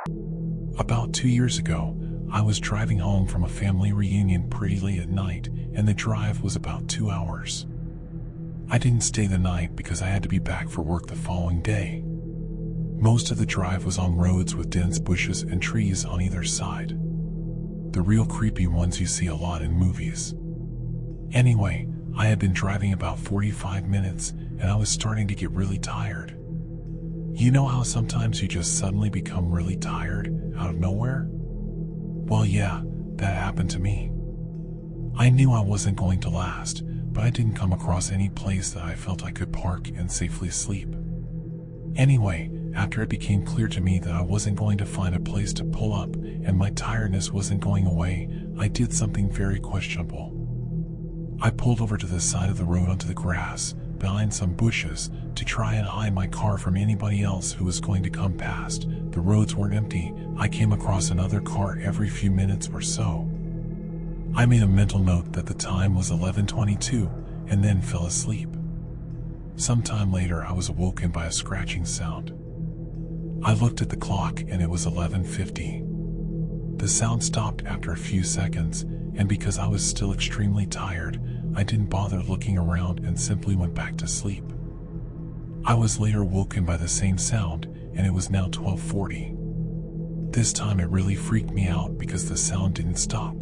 About 2 years ago, I was driving home from a family reunion pretty late at night, and the drive was about 2 hours. I didn't stay the night because I had to be back for work the following day. Most of the drive was on roads with dense bushes and trees on either side. The real creepy ones you see a lot in movies. Anyway, I had been driving about 45 minutes, and I was starting to get really tired. You know how sometimes you just suddenly become really tired out of nowhere? Well, yeah, that happened to me. I knew I wasn't going to last, but I didn't come across any place that I felt I could park and safely sleep. Anyway, after it became clear to me that I wasn't going to find a place to pull up and my tiredness wasn't going away, I did something very questionable. I pulled over to the side of the road onto the grass, behind some bushes, to try and hide my car from anybody else who was going to come past. The roads weren't empty. I came across another car every few minutes or so. I made a mental note that the time was 11:22 and then fell asleep. Sometime later, I was awoken by a scratching sound. I looked at the clock and it was 11:50. The sound stopped after a few seconds, and because I was still extremely tired, I didn't bother looking around and simply went back to sleep. I was later woken by the same sound, and it was now 12:40. This time it really freaked me out because the sound didn't stop.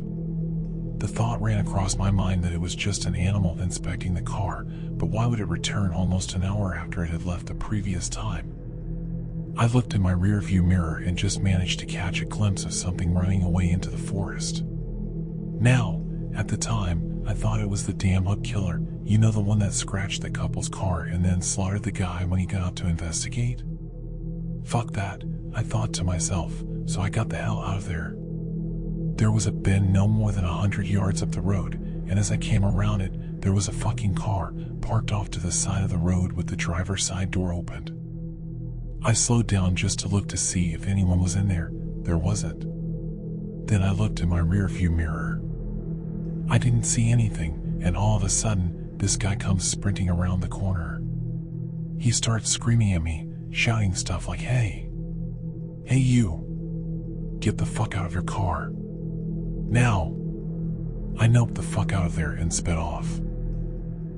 The thought ran across my mind that it was just an animal inspecting the car, but why would it return almost an hour after it had left the previous time? I looked in my rearview mirror and just managed to catch a glimpse of something running away into the forest. Now, at the time, I thought it was the damn hook killer, you know, the one that scratched the couple's car and then slaughtered the guy when he got out to investigate. Fuck that, I thought to myself, so I got the hell out of there. There was a bend no more than 100 yards up the road, and as I came around it, there was a fucking car parked off to the side of the road with the driver's side door opened. I slowed down just to look to see if anyone was in there. There wasn't. Then I looked in my rearview mirror. I didn't see anything, and all of a sudden, this guy comes sprinting around the corner. He starts screaming at me, shouting stuff like, "Hey! Hey you! Get the fuck out of your car! Now!" I noped the fuck out of there and sped off.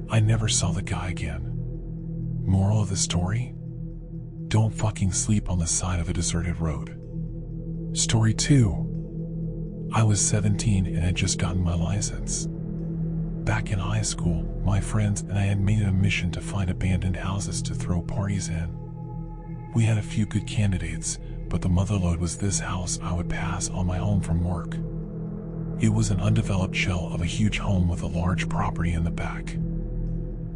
I never saw the guy again. Moral of the story? Don't fucking sleep on the side of a deserted road. Story 2. I was 17 and had just gotten my license. Back in high school, my friends and I had made it a mission to find abandoned houses to throw parties in. We had a few good candidates, but the motherlode was this house I would pass on my home from work. It was an undeveloped shell of a huge home with a large property in the back.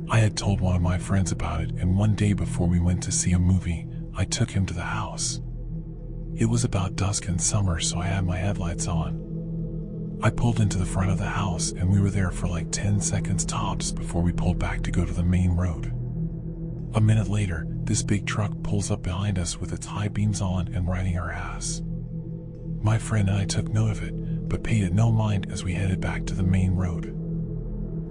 I had told one of my friends about it, and one day before we went to see a movie, I took him to the house. It was about dusk in summer, so I had my headlights on. I pulled into the front of the house, and we were there for like 10 seconds tops before we pulled back to go to the main road. A minute later, this big truck pulls up behind us with its high beams on and riding our ass. My friend and I took note of it, but paid it no mind as we headed back to the main road.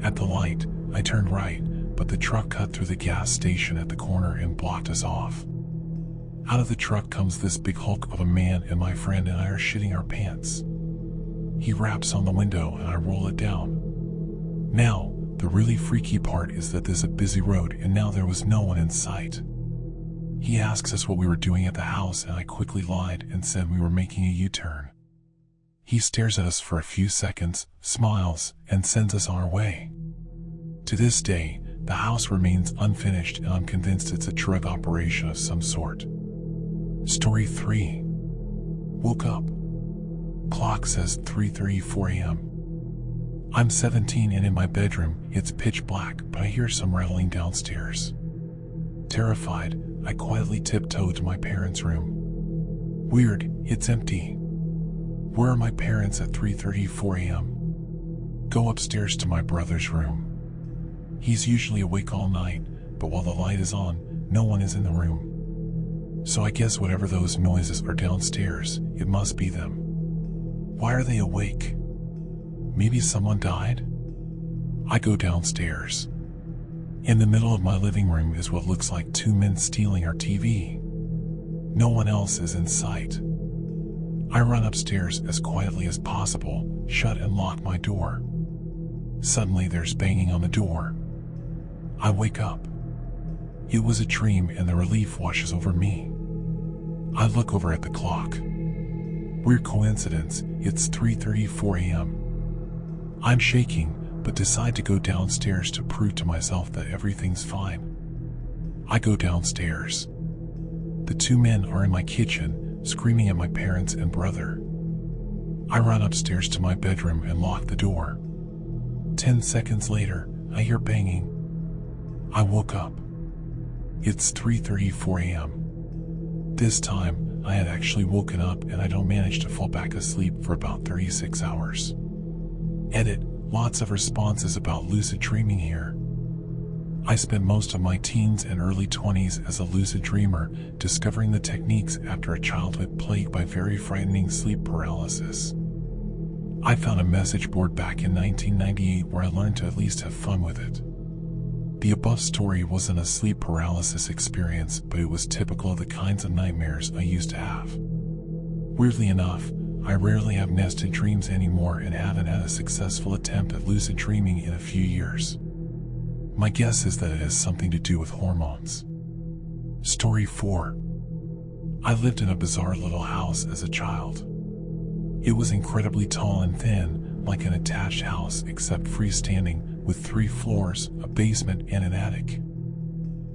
At the light, I turned right, but the truck cut through the gas station at the corner and blocked us off. Out of the truck comes this big hulk of a man, and my friend and I are shitting our pants. He raps on the window and I roll it down. Now, the really freaky part is that there's a busy road and now there was no one in sight. He asks us what we were doing at the house, and I quickly lied and said we were making a U-turn. He stares at us for a few seconds, smiles, and sends us on our way. To this day, the house remains unfinished, and I'm convinced it's a drug operation of some sort. Story 3. Woke up. Clock says 3:34 a.m. I'm 17 and in my bedroom. It's pitch black, but I hear some rattling downstairs. Terrified, I quietly tiptoe to my parents' room. Weird, it's empty. Where are my parents at 3:34 a.m.? Go upstairs to my brother's room. He's usually awake all night, but while the light is on, no one is in the room. So I guess whatever those noises are downstairs, it must be them. Why are they awake? Maybe someone died? I go downstairs. In the middle of my living room is what looks like two men stealing our TV. No one else is in sight. I run upstairs as quietly as possible, shut and lock my door. Suddenly there's banging on the door. I wake up. It was a dream and the relief washes over me. I look over at the clock. Weird coincidence, it's 3:34 a.m. I'm shaking, but decide to go downstairs to prove to myself that everything's fine. I go downstairs. The two men are in my kitchen, screaming at my parents and brother. I run upstairs to my bedroom and lock the door. 10 seconds later, I hear banging. I woke up. It's 3:34 a.m. This time, I had actually woken up and I don't manage to fall back asleep for about 36 hours. Edit, lots of responses about lucid dreaming here. I spent most of my teens and early 20s as a lucid dreamer, discovering the techniques after a childhood plagued by very frightening sleep paralysis. I found a message board back in 1998 where I learned to at least have fun with it. The above story wasn't a sleep paralysis experience, but it was typical of the kinds of nightmares I used to have. Weirdly enough, I rarely have nested dreams anymore and haven't had a successful attempt at lucid dreaming in a few years. My guess is that it has something to do with hormones. Story 4. I lived in a bizarre little house as a child. It was incredibly tall and thin, like an attached house except freestanding, with 3 floors, a basement, and an attic.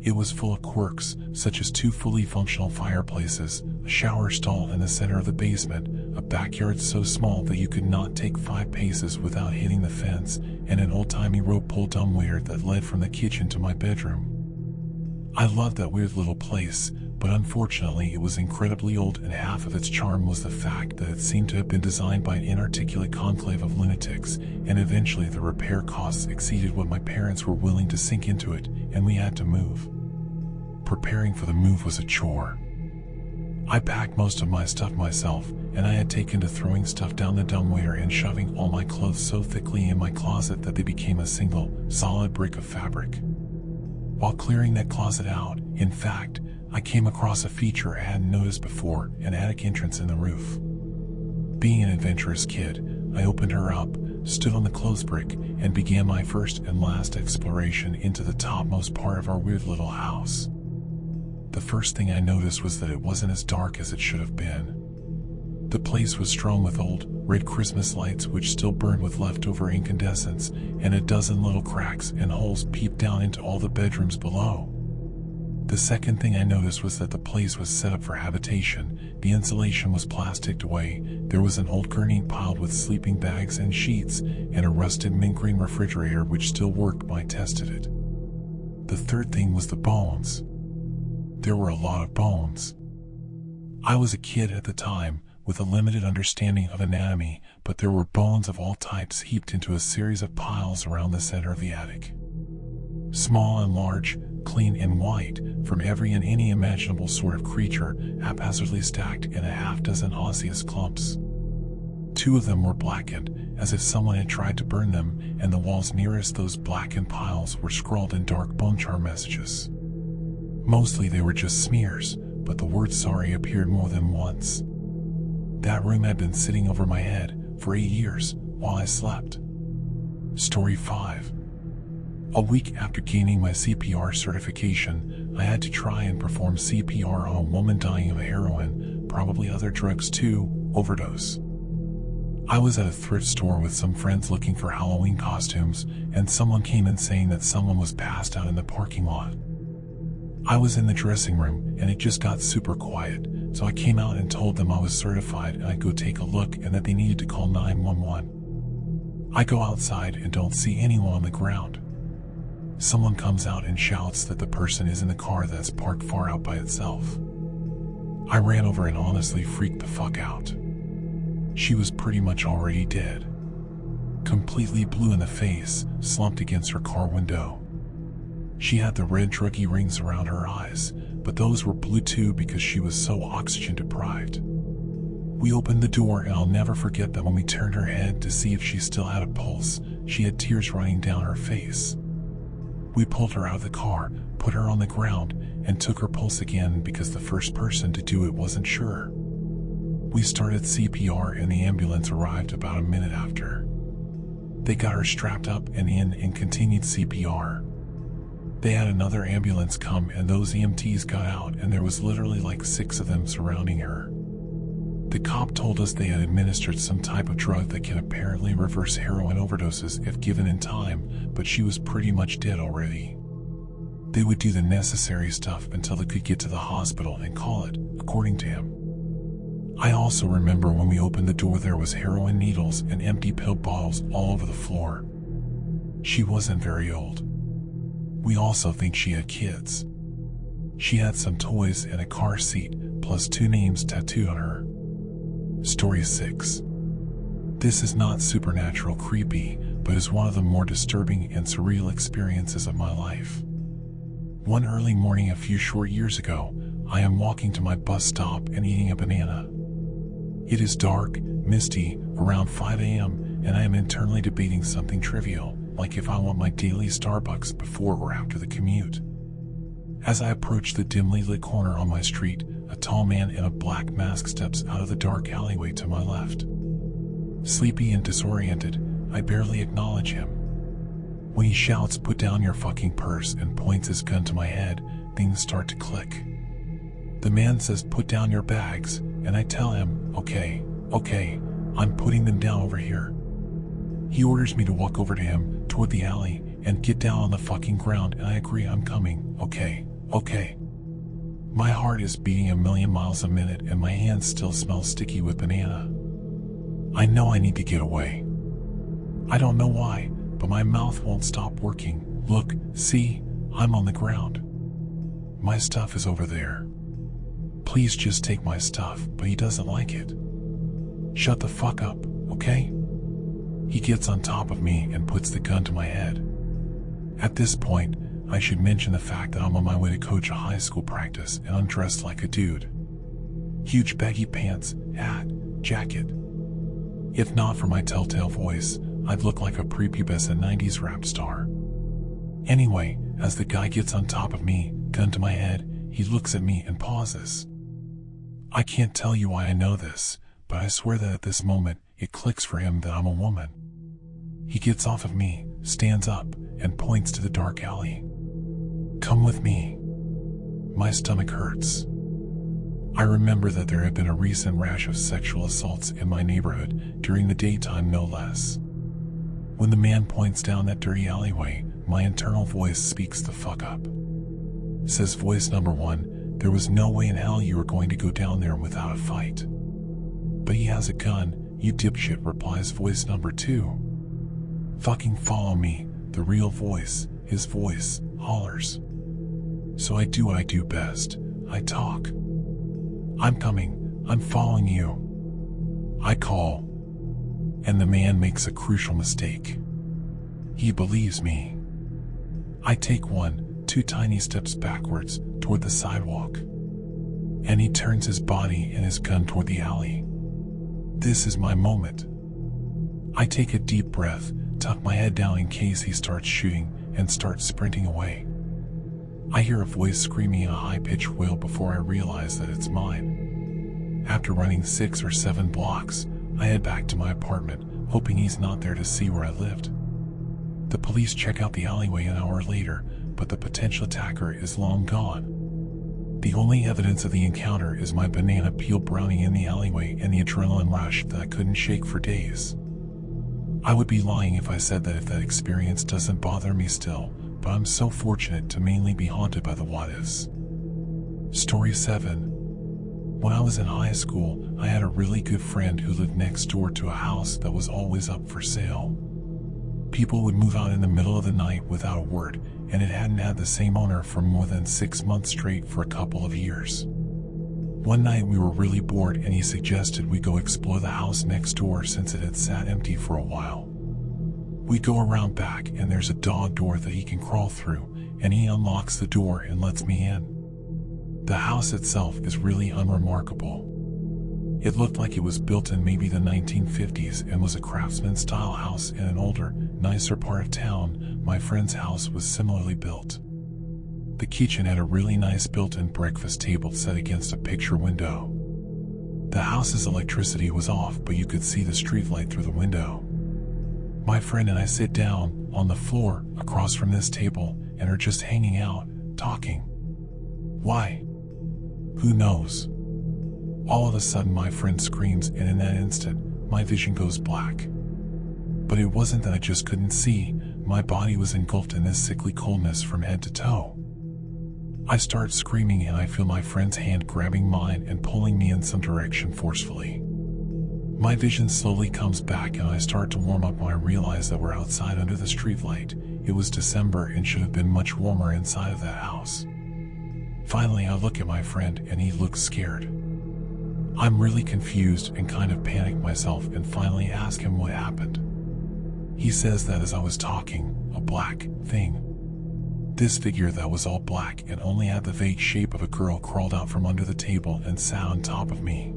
It was full of quirks, such as 2 fully functional fireplaces, a shower stall in the center of the basement, a backyard so small that you could not take 5 paces without hitting the fence, and an old-timey rope pull dumbwaiter that led from the kitchen to my bedroom. I loved that weird little place, but unfortunately it was incredibly old, and half of its charm was the fact that it seemed to have been designed by an inarticulate conclave of lunatics, and eventually the repair costs exceeded what my parents were willing to sink into it, and we had to move. Preparing for the move was a chore. I packed most of my stuff myself, and I had taken to throwing stuff down the dumbwaiter and shoving all my clothes so thickly in my closet that they became a single, solid brick of fabric. While clearing that closet out, in fact, I came across a feature I hadn't noticed before, an attic entrance in the roof. Being an adventurous kid, I opened her up, stood on the clothes brick, and began my first and last exploration into the topmost part of our weird little house. The first thing I noticed was that it wasn't as dark as it should have been. The place was strewn with old, red Christmas lights which still burned with leftover incandescents, and a dozen little cracks and holes peeped down into all the bedrooms below. The second thing I noticed was that the place was set up for habitation. The insulation was plasticed away, there was an old gurney piled with sleeping bags and sheets, and a rusted mint green refrigerator which still worked when I tested it. The third thing was the bones. There were a lot of bones. I was a kid at the time, with a limited understanding of anatomy, but there were bones of all types heaped into a series of piles around the center of the attic. Small and large, clean and white, from every and any imaginable sort of creature, haphazardly stacked in a half-dozen osseous clumps. 2 of them were blackened, as if someone had tried to burn them, and the walls nearest those blackened piles were scrawled in dark bone charm messages. Mostly they were just smears, but the word sorry appeared more than once. That room had been sitting over my head for 8 years while I slept. Story 5. A week after gaining my CPR certification, I had to try and perform CPR on a woman dying of heroin, probably other drugs too, overdose. I was at a thrift store with some friends looking for Halloween costumes, and someone came in saying that someone was passed out in the parking lot. I was in the dressing room, and it just got super quiet, so I came out and told them I was certified and I'd go take a look and that they needed to call 911. I go outside and don't see anyone on the ground. Someone comes out and shouts that the person is in the car that's parked far out by itself. I ran over and honestly freaked the fuck out. She was pretty much already dead. Completely blue in the face, slumped against her car window. She had the red druggy rings around her eyes, but those were blue too because she was so oxygen deprived. We opened the door, and I'll never forget that when we turned her head to see if she still had a pulse, she had tears running down her face. We pulled her out of the car, put her on the ground, and took her pulse again because the first person to do it wasn't sure. We started CPR and the ambulance arrived about a minute after. They got her strapped up and in and continued CPR. They had another ambulance come and those EMTs got out and there was literally like 6 of them surrounding her. The cop told us they had administered some type of drug that can apparently reverse heroin overdoses if given in time, but she was pretty much dead already. They would do the necessary stuff until they could get to the hospital and call it, according to him. I also remember when we opened the door there was heroin needles and empty pill bottles all over the floor. She wasn't very old. We also think she had kids. She had some toys and a car seat, plus 2 names tattooed on her. Story 6. This is not supernatural creepy, but is one of the more disturbing and surreal experiences of my life. One early morning a few short years ago, I am walking to my bus stop and eating a banana. It is dark, misty, around 5 a.m., and I am internally debating something trivial, like if I want my daily Starbucks before or after the commute. As I approach the dimly lit corner on my street, a tall man in a black mask steps out of the dark alleyway to my left. Sleepy and disoriented, I barely acknowledge him. When he shouts, "Put down your fucking purse," and points his gun to my head, things start to click. The man says, "Put down your bags," and I tell him, okay, I'm putting them down over here. He orders me to walk over to him, toward the alley, and get down on the fucking ground, and I agree, I'm coming, okay. My heart is beating a million miles a minute and my hands still smell sticky with banana. I know I need to get away. I don't know why, but my mouth won't stop working. Look, see, I'm on the ground. My stuff is over there. Please just take my stuff, but he doesn't like it. Shut the fuck up, okay? He gets on top of me and puts the gun to my head. At this point, I should mention the fact that I'm on my way to coach a high school practice and I'm dressed like a dude. Huge baggy pants, hat, jacket. If not for my telltale voice, I'd look like a prepubescent 90s rap star. Anyway, as the guy gets on top of me, gun to my head, he looks at me and pauses. I can't tell you why I know this, but I swear that at this moment, it clicks for him that I'm a woman. He gets off of me, stands up, and points to the dark alley. Come with me. My stomach hurts. I remember that there had been a recent rash of sexual assaults in my neighborhood, during the daytime no less. When the man points down that dirty alleyway, my internal voice speaks the fuck up. Says voice number 1, there was no way in hell you were going to go down there without a fight. But he has a gun, you dipshit, replies voice number 2. Fucking follow me, the real voice, his voice, hollers. So I do what I do best, I talk. I'm coming, I'm following you. I call. And the man makes a crucial mistake. He believes me. I take 1, 2 tiny steps backwards toward the sidewalk. And he turns his body and his gun toward the alley. This is my moment. I take a deep breath, tuck my head down in case he starts shooting, and start sprinting away. I hear a voice screaming a high-pitched wail before I realize that it's mine. After running 6 or 7 blocks, I head back to my apartment, hoping he's not there to see where I lived. The police check out the alleyway an hour later, but the potential attacker is long gone. The only evidence of the encounter is my banana peel brownie in the alleyway and the adrenaline rush that I couldn't shake for days. I would be lying if I said that experience doesn't bother me still, but I'm so fortunate to mainly be haunted by the what-ifs. Story 7. When I was in high school, I had a really good friend who lived next door to a house that was always up for sale. People would move out in the middle of the night without a word, and it hadn't had the same owner for more than 6 months straight for a couple of years. One night we were really bored and he suggested we go explore the house next door since it had sat empty for a while. We go around back and there's a dog door that he can crawl through, and he unlocks the door and lets me in. The house itself is really unremarkable. It looked like it was built in maybe the 1950s and was a craftsman-style house in an older, nicer part of town. My friend's house was similarly built. The kitchen had a really nice built-in breakfast table set against a picture window. The house's electricity was off, but you could see the streetlight through the window. My friend and I sit down on the floor across from this table and are just hanging out, talking. Why? Who knows? All of a sudden my friend screams, and in that instant, my vision goes black. But it wasn't that I just couldn't see, my body was engulfed in this sickly coldness from head to toe. I start screaming and I feel my friend's hand grabbing mine and pulling me in some direction forcefully. My vision slowly comes back and I start to warm up when I realize that we're outside under the streetlight. It was December and should have been much warmer inside of that house. Finally, I look at my friend and he looks scared. I'm really confused and kind of panicked myself and finally ask him what happened. He says that as I was talking, a black thing. This figure that was all black and only had the vague shape of a girl crawled out from under the table and sat on top of me.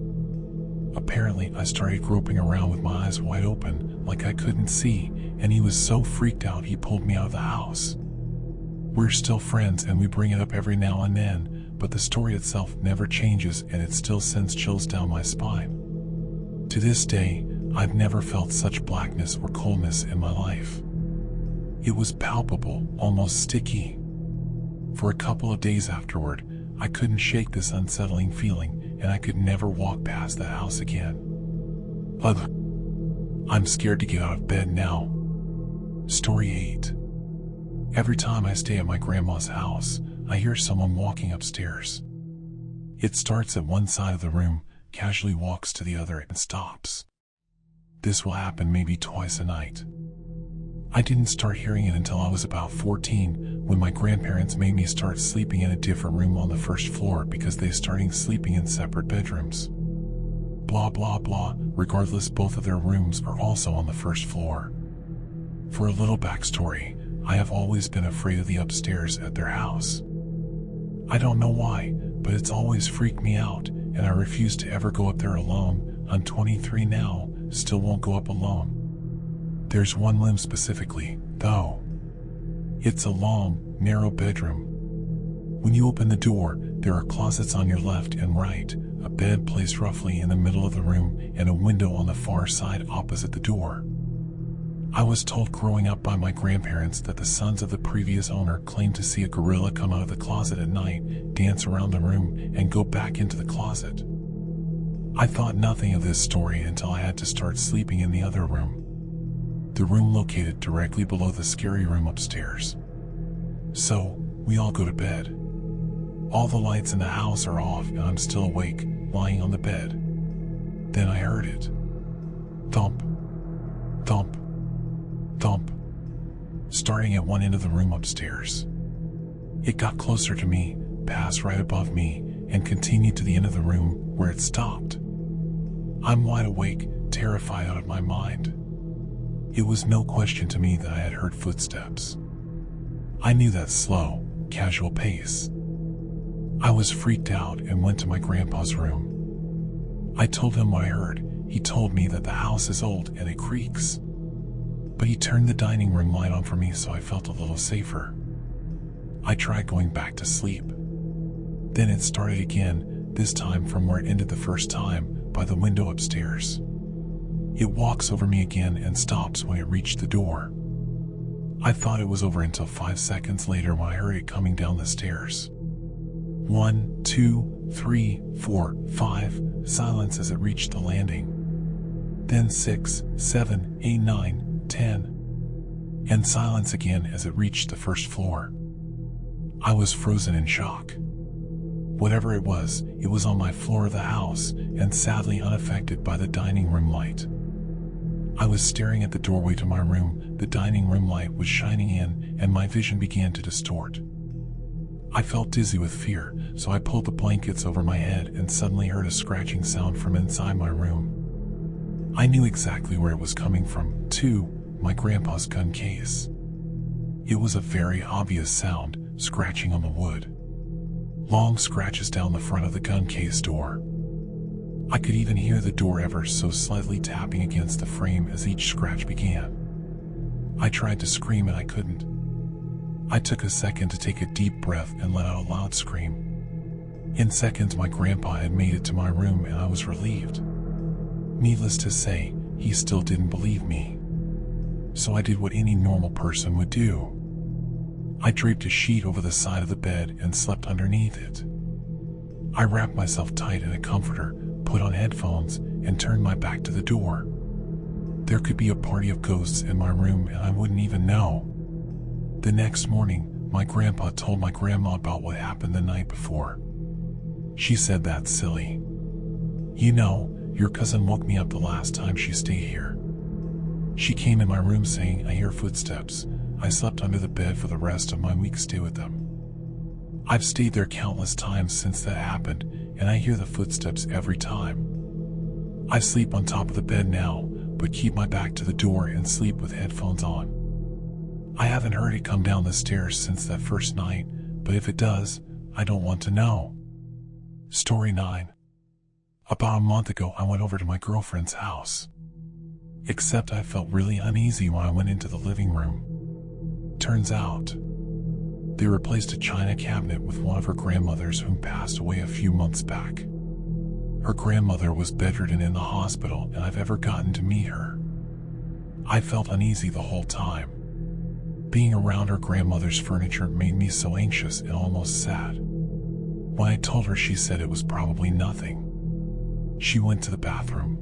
Apparently, I started groping around with my eyes wide open, like I couldn't see, and he was so freaked out he pulled me out of the house. We're still friends and we bring it up every now and then, but the story itself never changes and it still sends chills down my spine. To this day, I've never felt such blackness or coldness in my life. It was palpable, almost sticky. For a couple of days afterward, I couldn't shake this unsettling feeling, and I could never walk past that house again. Ugh. I'm scared to get out of bed now. Story 8. Every time I stay at my grandma's house, I hear someone walking upstairs. It starts at one side of the room, casually walks to the other, and stops. This will happen maybe twice a night. I didn't start hearing it until I was about 14, when my grandparents made me start sleeping in a different room on the first floor because they started sleeping in separate bedrooms. Blah blah blah, regardless, both of their rooms are also on the first floor. For a little backstory, I have always been afraid of the upstairs at their house. I don't know why, but it's always freaked me out, and I refuse to ever go up there alone. I'm 23 now, still won't go up alone. There's one room specifically, though. It's a long, narrow bedroom. When you open the door, there are closets on your left and right, a bed placed roughly in the middle of the room, and a window on the far side opposite the door. I was told growing up by my grandparents that the sons of the previous owner claimed to see a gorilla come out of the closet at night, dance around the room, and go back into the closet. I thought nothing of this story until I had to start sleeping in the other room. The room located directly below the scary room upstairs. So, we all go to bed. All the lights in the house are off and I'm still awake, lying on the bed. Then I heard it. Thump. Thump. Thump. Starting at one end of the room upstairs. It got closer to me, passed right above me, and continued to the end of the room where it stopped. I'm wide awake, terrified out of my mind. It was no question to me that I had heard footsteps. I knew that slow, casual pace. I was freaked out and went to my grandpa's room. I told him what I heard. He told me that the house is old and it creaks. But he turned the dining room light on for me, so I felt a little safer. I tried going back to sleep. Then it started again, this time from where it ended the first time, by the window upstairs. It walks over me again and stops when it reached the door. I thought it was over until 5 seconds later when I heard it coming down the stairs. 1, 2, 3, 4, 5, silence as it reached the landing. Then 6, 7, 8, 9, 10, and silence again as it reached the first floor. I was frozen in shock. Whatever it was on my floor of the house and sadly unaffected by the dining room light. I was staring at the doorway to my room, the dining room light was shining in, and my vision began to distort. I felt dizzy with fear, so I pulled the blankets over my head and suddenly heard a scratching sound from inside my room. I knew exactly where it was coming from, too, my grandpa's gun case. It was a very obvious sound, scratching on the wood. Long scratches down the front of the gun case door. I could even hear the door ever so slightly tapping against the frame as each scratch began. I tried to scream and I couldn't. I took a second to take a deep breath and let out a loud scream. In seconds, my grandpa had made it to my room and I was relieved. Needless to say, he still didn't believe me. So I did what any normal person would do. I draped a sheet over the side of the bed and slept underneath it. I wrapped myself tight in a comforter, put on headphones, and turned my back to the door. There could be a party of ghosts in my room and I wouldn't even know. The next morning, my grandpa told my grandma about what happened the night before. She said, "That's silly. You know, your cousin woke me up the last time she stayed here. She came in my room saying, 'I hear footsteps.' I slept under the bed for the rest of my week stay with them. I've stayed there countless times since that happened, and I hear the footsteps every time. I sleep on top of the bed now, but keep my back to the door and sleep with headphones on. I haven't heard it come down the stairs since that first night, but if it does, I don't want to know." Story 9. About a month ago, I went over to my girlfriend's house. Except I felt really uneasy when I went into the living room. Turns out, they replaced a china cabinet with one of her grandmothers whom passed away a few months back. Her grandmother was bedridden in the hospital, and I've ever gotten to meet her. I felt uneasy the whole time. Being around her grandmother's furniture made me so anxious and almost sad. When I told her, she said it was probably nothing. She went to the bathroom.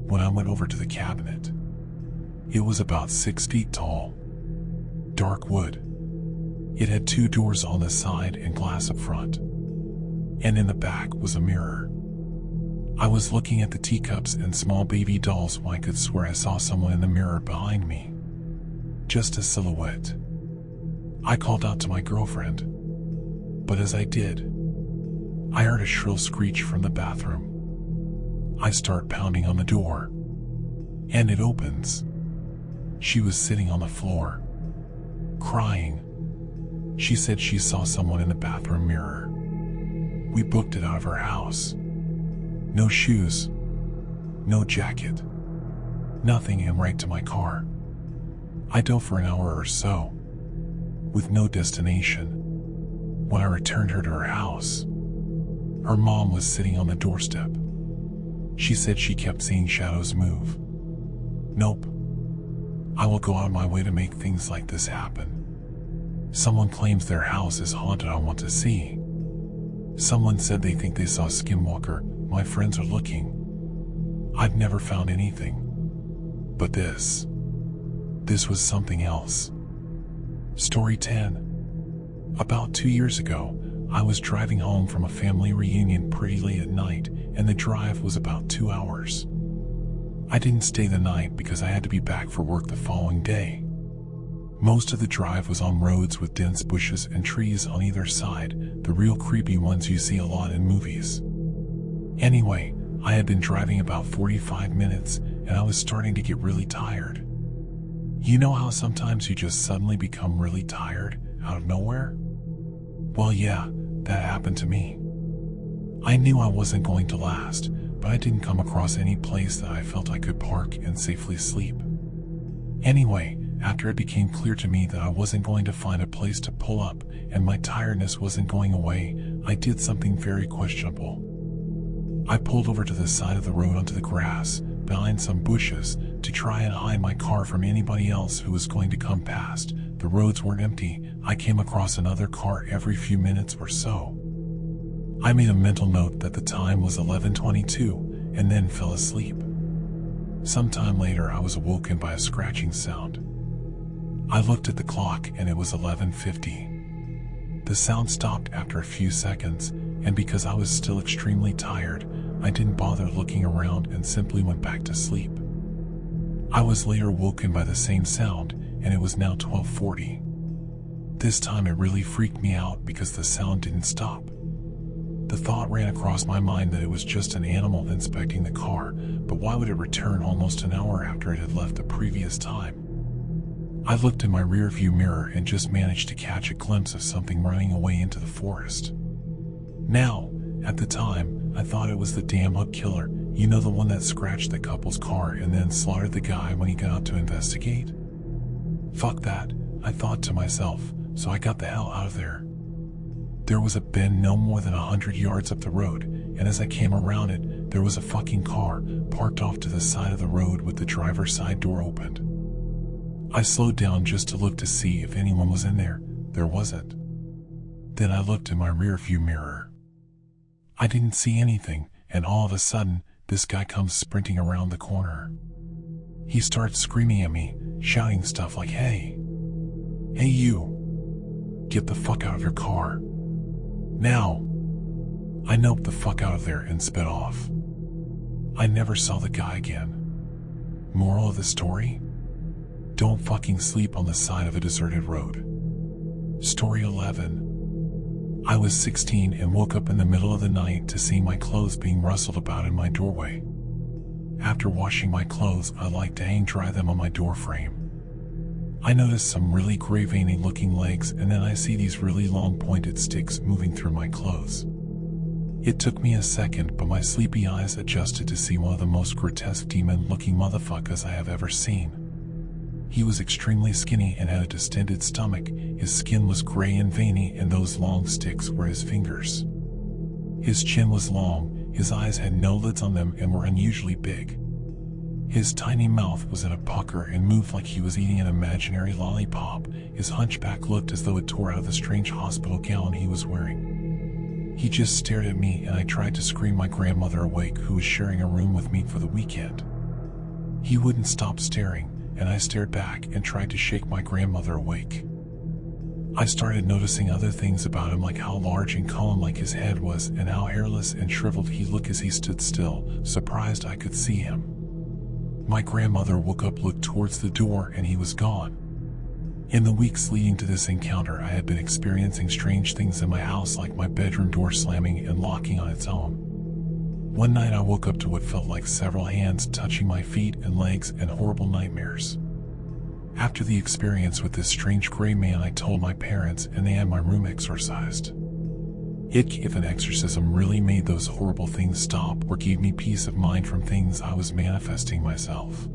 When I went over to the cabinet, it was about 6 feet tall. Dark wood. It had 2 doors on the side and glass up front. And in the back was a mirror. I was looking at the teacups and small baby dolls when I could swear I saw someone in the mirror behind me. Just a silhouette. I called out to my girlfriend. But as I did, I heard a shrill screech from the bathroom. I start pounding on the door, and it opens. She was sitting on the floor, crying. She said she saw someone in the bathroom mirror. We booked it out of her house. No shoes, no jacket, nothing, and right to my car. I drove for an hour or so, with no destination. When I returned her to her house, her mom was sitting on the doorstep. She said she kept seeing shadows move. Nope. I will go out of my way to make things like this happen. Someone claims their house is haunted. I want to see. Someone said they think they saw a skinwalker. My friends are looking. I've never found anything. But this was something else. Story 10. About 2 years ago, I was driving home from a family reunion pretty late at night, and the drive was about 2 hours. I didn't stay the night because I had to be back for work the following day. Most of the drive was on roads with dense bushes and trees on either side, the real creepy ones you see a lot in movies. Anyway, I had been driving about 45 minutes, and I was starting to get really tired. You know how sometimes you just suddenly become really tired out of nowhere? Well, yeah, that happened to me. I knew I wasn't going to last, but I didn't come across any place that I felt I could park and safely sleep. Anyway, after it became clear to me that I wasn't going to find a place to pull up and my tiredness wasn't going away, I did something very questionable. I pulled over to the side of the road onto the grass, behind some bushes, to try and hide my car from anybody else who was going to come past. The roads weren't empty. I came across another car every few minutes or so. I made a mental note that the time was 11:22 and then fell asleep. Sometime later, I was awoken by a scratching sound. I looked at the clock and it was 11:50. The sound stopped after a few seconds, and because I was still extremely tired, I didn't bother looking around and simply went back to sleep. I was later woken by the same sound, and it was now 12:40. This time it really freaked me out because the sound didn't stop. The thought ran across my mind that it was just an animal inspecting the car, but why would it return almost an hour after it had left the previous time? I looked in my rearview mirror and just managed to catch a glimpse of something running away into the forest. Now, at the time, I thought it was the damn hook killer, you know, the one that scratched the couple's car and then slaughtered the guy when he got out to investigate. Fuck that, I thought to myself, so I got the hell out of there. There was a bend no more than 100 yards up the road, and as I came around it, there was a fucking car parked off to the side of the road with the driver's side door opened. I slowed down just to look to see if anyone was in there. There wasn't. Then I looked in my rear view mirror. I didn't see anything, and all of a sudden, this guy comes sprinting around the corner. He starts screaming at me, shouting stuff like, "Hey you, get the fuck out of your car. Now." I noped the fuck out of there and sped off. I never saw the guy again. Moral of the story? Don't fucking sleep on the side of a deserted road. Story 11. I was 16 and woke up in the middle of the night to see my clothes being rustled about in my doorway. After washing my clothes, I like to hang dry them on my door frame. I notice some really gray veiny looking legs, and then I see these really long pointed sticks moving through my clothes. It took me a second, but my sleepy eyes adjusted to see one of the most grotesque demon looking motherfuckers I have ever seen. He was extremely skinny and had a distended stomach. His skin was gray and veiny, and those long sticks were his fingers. His chin was long, his eyes had no lids on them and were unusually big. His tiny mouth was in a pucker and moved like he was eating an imaginary lollipop. His hunchback looked as though it tore out of the strange hospital gown he was wearing. He just stared at me, and I tried to scream my grandmother awake, who was sharing a room with me for the weekend. He wouldn't stop staring, and I stared back and tried to shake my grandmother awake. I started noticing other things about him, like how large and cone-like his head was, and how hairless and shriveled he looked as he stood still, surprised I could see him. My grandmother woke up, looked towards the door, and he was gone. In the weeks leading to this encounter, I had been experiencing strange things in my house, like my bedroom door slamming and locking on its own. One night I woke up to what felt like several hands touching my feet and legs, and horrible nightmares. After the experience with this strange gray man, I told my parents, and they had my room exorcised. If an exorcism really made those horrible things stop, or gave me peace of mind from things I was manifesting myself.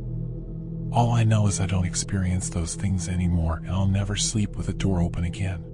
All I know is I don't experience those things anymore, and I'll never sleep with a door open again.